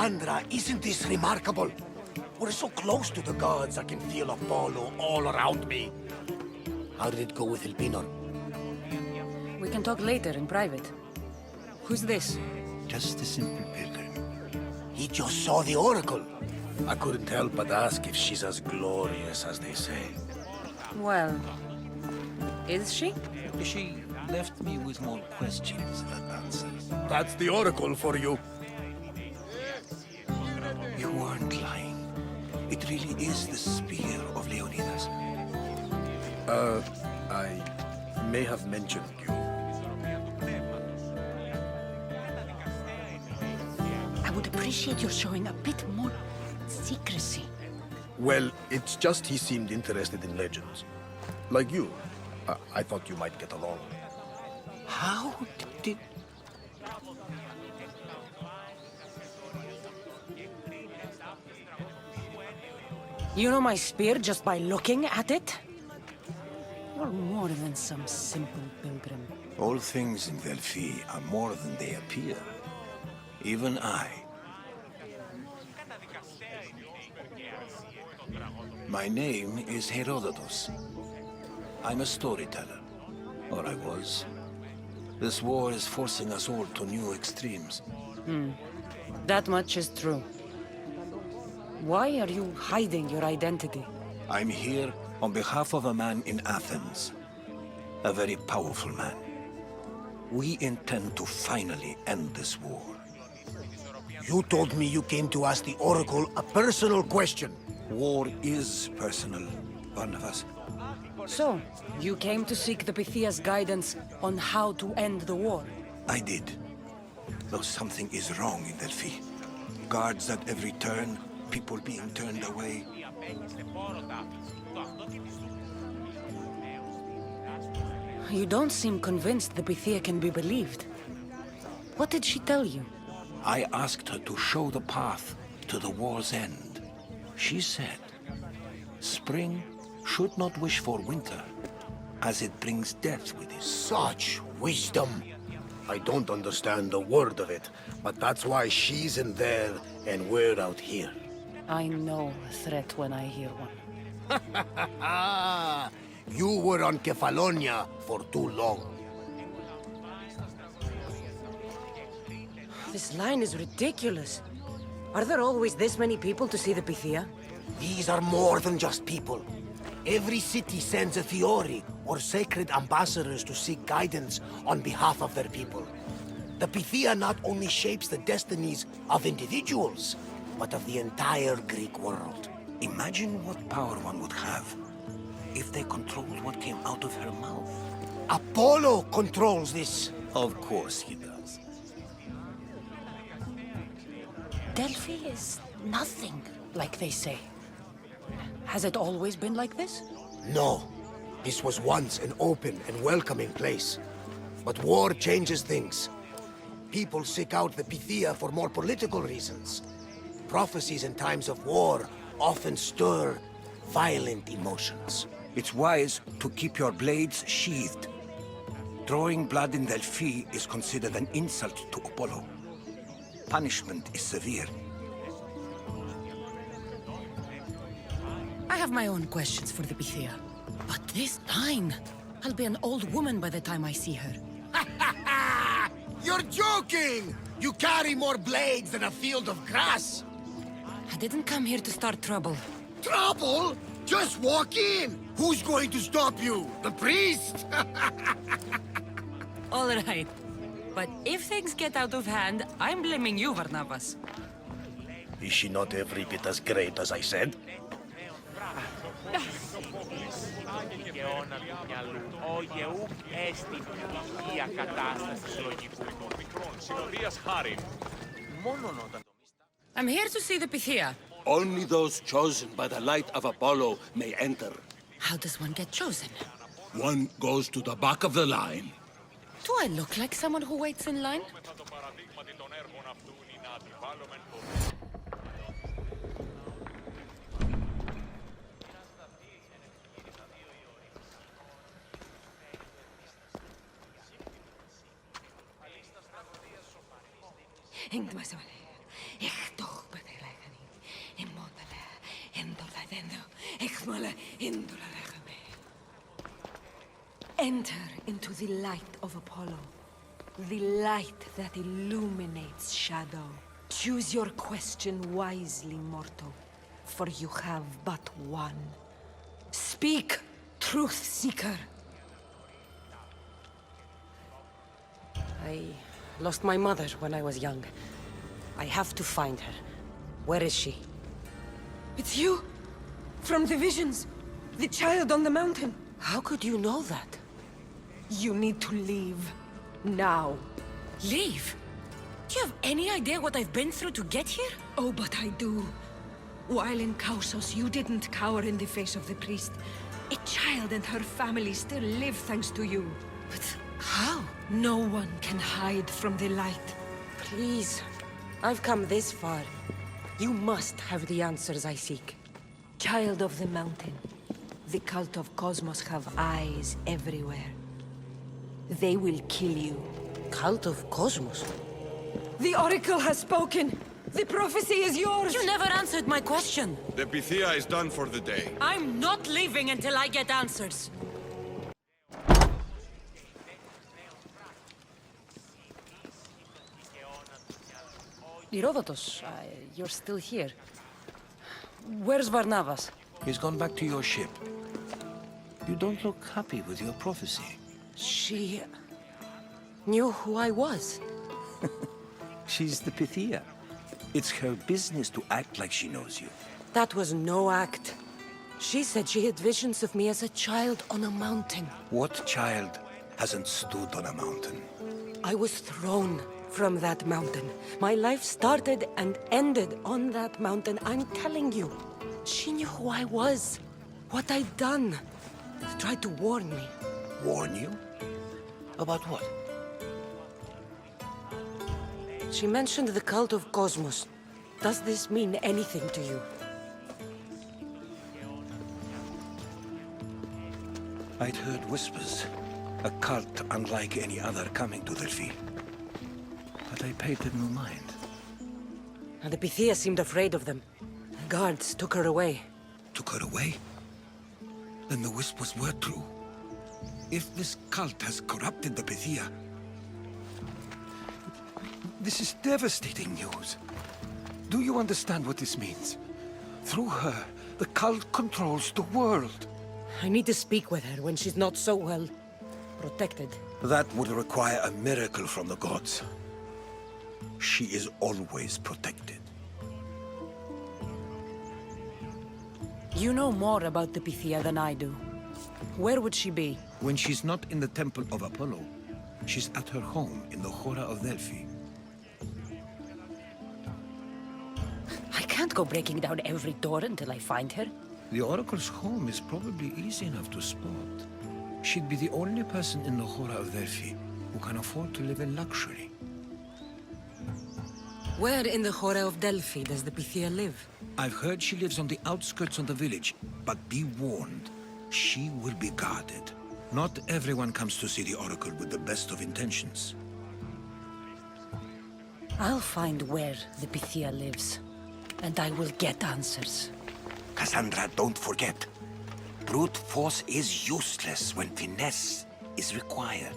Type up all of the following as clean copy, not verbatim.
Cassandra, isn't this remarkable? We're so close to the gods, I can feel Apollo all around me. How did it go with Elpinor? We can talk later in private. Who's this? Just a simple pilgrim. He just saw the oracle. I couldn't help but ask if she's as glorious as they say. Well, is she? She left me with more questions than answers. That's the oracle for you. You aren't lying. It really is the spear of Leonidas. I may have mentioned you. I would appreciate your showing a bit more secrecy. Well, it's just he seemed interested in legends. Like you. I thought you might get along. How did... You know my spear just by looking at it? You're more than some simple pilgrim. All things in Delphi are more than they appear. Even I. My name is Herodotos. I'm a storyteller. Or I was. This war is forcing us all to new extremes. That much is true. Why are you hiding your identity? I'm here on behalf of a man in Athens. A very powerful man. We intend to finally end this war. You told me you came to ask the oracle a personal question. War is personal, Barnabas. So, you came to seek the Pythia's guidance on how to end the war? I did. Though something is wrong in Delphi. Guards at every turn, people being turned away. You don't seem convinced the Pythia can be believed. What did she tell you? I asked her to show the path to the war's end. She said, spring should not wish for winter, as it brings death with it. Such wisdom. I don't understand a word of it, but that's why she's in there and we're out here. I know a threat when I hear one. You were on Kefalonia for too long. This line is ridiculous. Are there always this many people to see the Pythia? These are more than just people. Every city sends a Fiori or sacred ambassadors to seek guidance on behalf of their people. The Pythia not only shapes the destinies of individuals, but of the entire Greek world. Imagine what power one would have if they controlled what came out of her mouth. Apollo controls this. Of course he does. Delphi is nothing, like they say. Has it always been like this? No. This was once an open and welcoming place. But war changes things. People seek out the Pythia for more political reasons. Prophecies in times of war often stir violent emotions. It's wise to keep your blades sheathed. Drawing blood in Delphi is considered an insult to Apollo. Punishment is severe. I have my own questions for the Pythia. But this line... I'll be an old woman by the time I see her. You're joking! You carry more blades than a field of grass! I didn't come here to start trouble. Trouble? Just walk in! Who's going to stop you? The priest? All right. But if things get out of hand, I'm blaming you, Barnabas. Is she not every bit as great as I said? I'm here to see the Pythia. Only those chosen by the light of Apollo may enter. How does one get chosen? One goes to the back of the line. Do I look like someone who waits in line? Enter into the light of Apollo. The light that illuminates shadow. Choose your question wisely, mortal, for you have but one. Speak, truth seeker. I lost my mother when I was young. I have to find her. Where is she? It's you! From the visions! The child on the mountain! How could you know that? You need to leave. Now. Leave? Do you have any idea what I've been through to get here? Oh, but I do. While in Kausos, you didn't cower in the face of the priest. A child and her family still live thanks to you. But how? No one can hide from the light. Please. I've come this far. You must have the answers I seek. Child of the mountain, the cult of Cosmos have eyes everywhere. They will kill you. Cult of Cosmos? The Oracle has spoken! The prophecy is yours! You never answered my question! The Pythia is done for the day. I'm not leaving until I get answers! HERODOTOS, you're still here. Where's Barnabas? He's gone back to your ship. You don't look happy with your prophecy. She knew who I was. She's the Pythia. It's her business to act like she knows you. That was no act. She said she had visions of me as a child on a mountain. What child hasn't stood on a mountain? I was thrown from that mountain. My life started and ended on that mountain. I'm telling you. She knew who I was, what I'd done. She tried to warn me. Warn you? About what? She mentioned the cult of Cosmos. Does this mean anything to you? I'd heard whispers. A cult unlike any other coming to Delphi. But I paid it no mind. And the Pythia seemed afraid of them. The guards took her away. Took her away? Then the whispers were true. If this cult has corrupted the Pythia, this is devastating news. Do you understand what this means? Through her, the cult controls the world. I need to speak with her when she's not so well protected. That would require a miracle from the gods. She is always protected. You know more about the Pythia than I do. Where would she be? When she's not in the temple of Apollo, she's at her home in the Hora of Delphi. I can't go breaking down every door until I find her. The Oracle's home is probably easy enough to spot. She'd be the only person in the Hora of Delphi who can afford to live in luxury. Where in the Hora of Delphi does the Pythia live? I've heard she lives on the outskirts of the village, but be warned, she will be guarded. Not everyone comes to see the Oracle with the best of intentions. I'll find where the Pythia lives, and I will get answers. Cassandra, don't forget. Brute force is useless when finesse is required.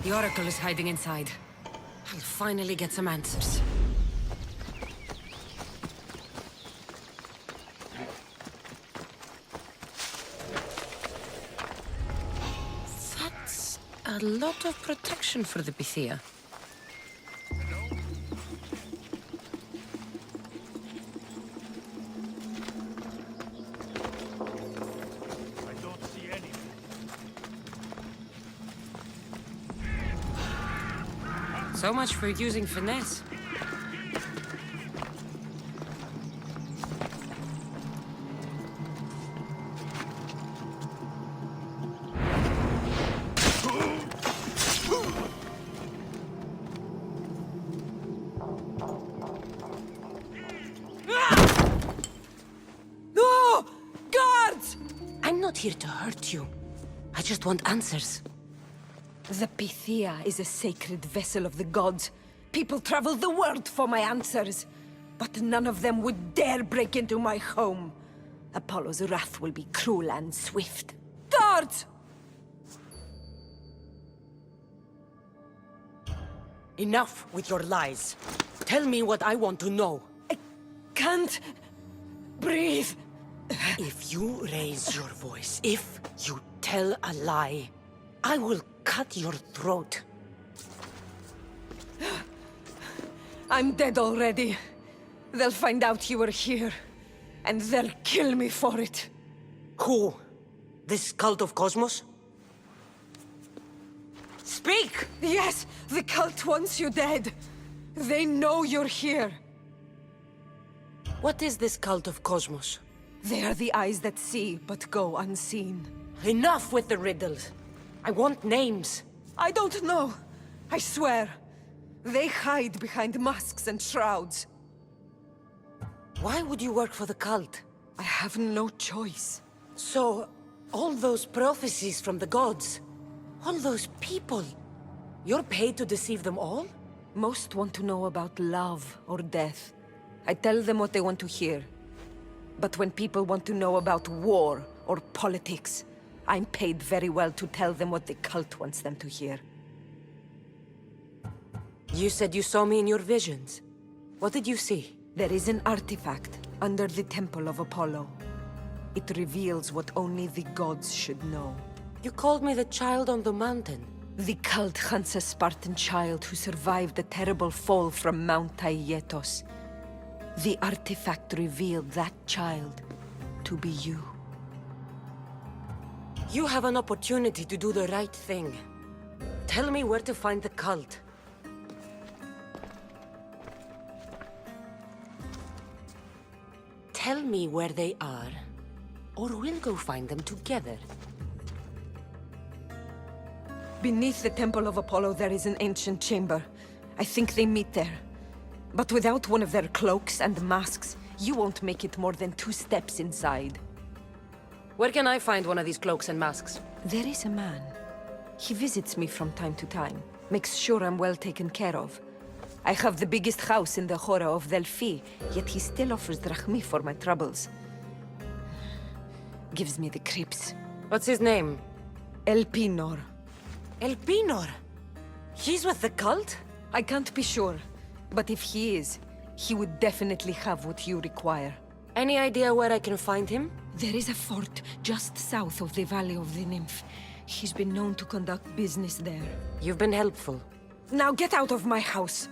The Oracle is hiding inside. I'll finally get some answers. That's a lot of protection for the Pythia. So much for using finesse. No! Guards! I'm not here to hurt you. I just want answers. The Pythia is a sacred vessel of the gods. People travel the world for my answers. But none of them would dare break into my home. Apollo's wrath will be cruel and swift. Guards! Enough with your lies. Tell me what I want to know. I can't breathe. If you raise your voice, if you tell a lie, I will cut your throat. I'm dead already. They'll find out you were here, and they'll kill me for it. Who? This cult of Cosmos? Speak! Yes, the cult wants you dead. They know you're here. What is this cult of Cosmos? They are the eyes that see, but go unseen. Enough with the riddles. I want names. I don't know. I swear. They hide behind masks and shrouds. Why would you work for the cult? I have no choice. So, all those prophecies from the gods, all those people, you're paid to deceive them all? Most want to know about love or death. I tell them what they want to hear. But when people want to know about war or politics, I'm paid very well to tell them what the cult wants them to hear. You said you saw me in your visions. What did you see? There is an artifact under the temple of Apollo. It reveals what only the gods should know. You called me the child on the mountain. The cult hunts a Spartan child who survived the terrible fall from Mount HERODOTS. The artifact revealed that child to be you. You have an opportunity to do the right thing. Tell me where to find the cult. Tell me where they are, or we'll go find them together. Beneath the temple of Apollo there is an ancient chamber. I think they meet there. But without one of their cloaks and masks, you won't make it more than 2 steps inside. Where can I find one of these cloaks and masks? There is a man. He visits me from time to time, makes sure I'm well taken care of. I have the biggest house in the Hora of Delphi, yet he still offers drachmi for my troubles. Gives me the creeps. What's his name? Elpinor. Elpinor? He's with the cult? I can't be sure, but if he is, he would definitely have what you require. Any idea where I can find him? There is a fort just south of the Valley of the Nymph. He's been known to conduct business there. You've been helpful. Now get out of my house!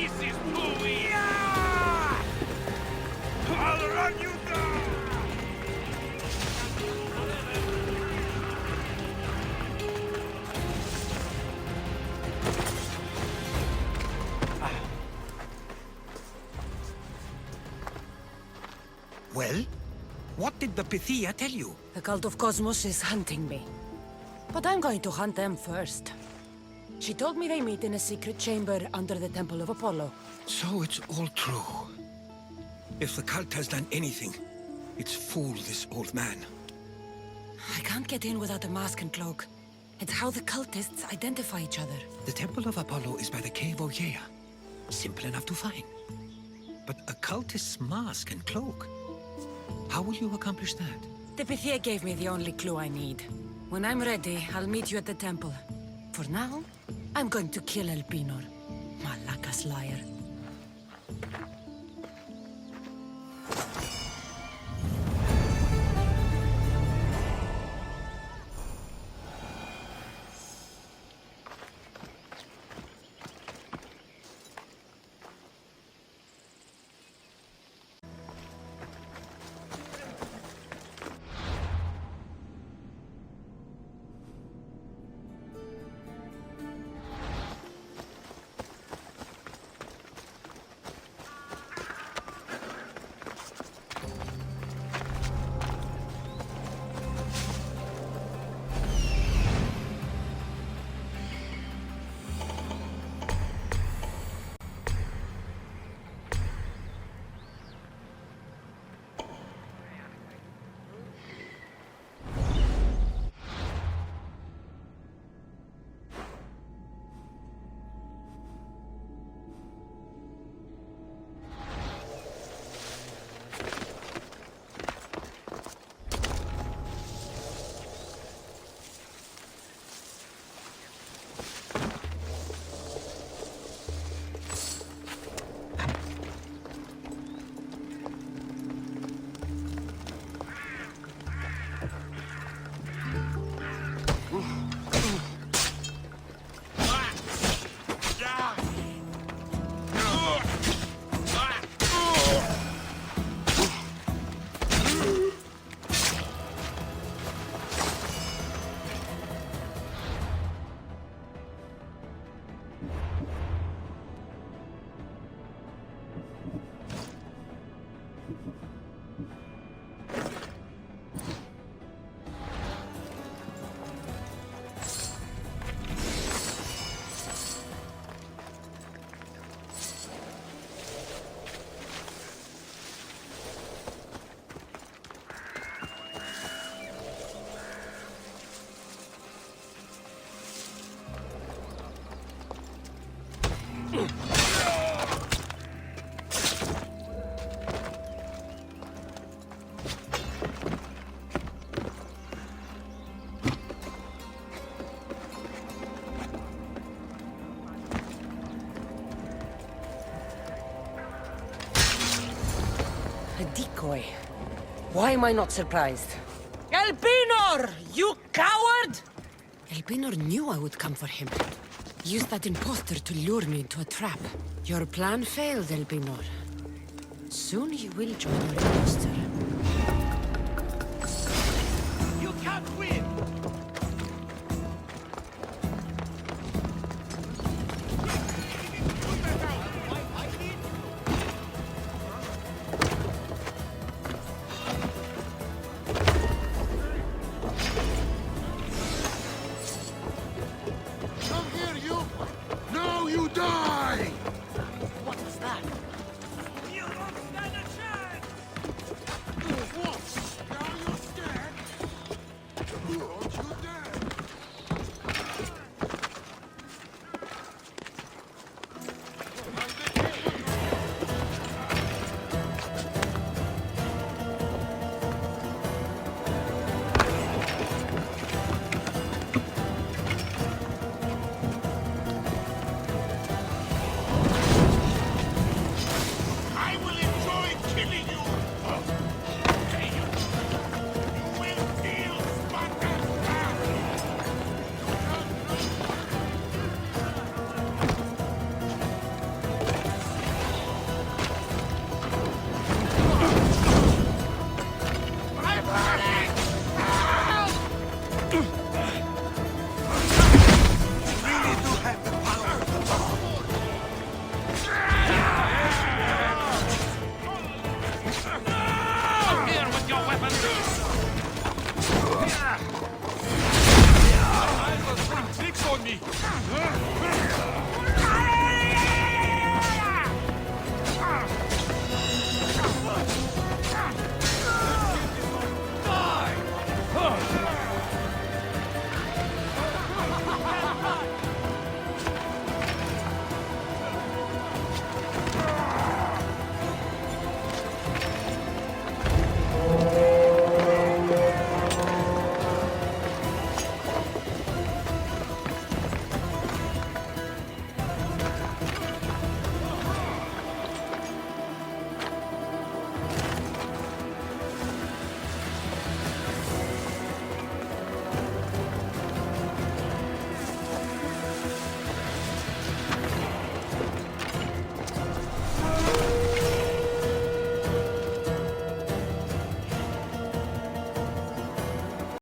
This is too easy! I'll run you down! Well? What did the Pythia tell you? The cult of Cosmos is hunting me. But I'm going to hunt them first. She told me they meet in a secret chamber under the Temple of Apollo. So it's all true. If the cult has done anything, it's fooled this old man. I can't get in without a mask and cloak. It's how the cultists identify each other. The Temple of Apollo is by the cave Ogyea. Simple enough to find. But a cultist's mask and cloak? How will you accomplish that? The Pythia gave me the only clue I need. When I'm ready, I'll meet you at the temple. For now, I'm going to kill Elpinor. Malaka's liar. A decoy. Why am I not surprised? Elpinor! You coward! Elpinor knew I would come for him. Used that imposter to lure me into a trap. Your plan failed, Elpinor. Soon you will join your imposter.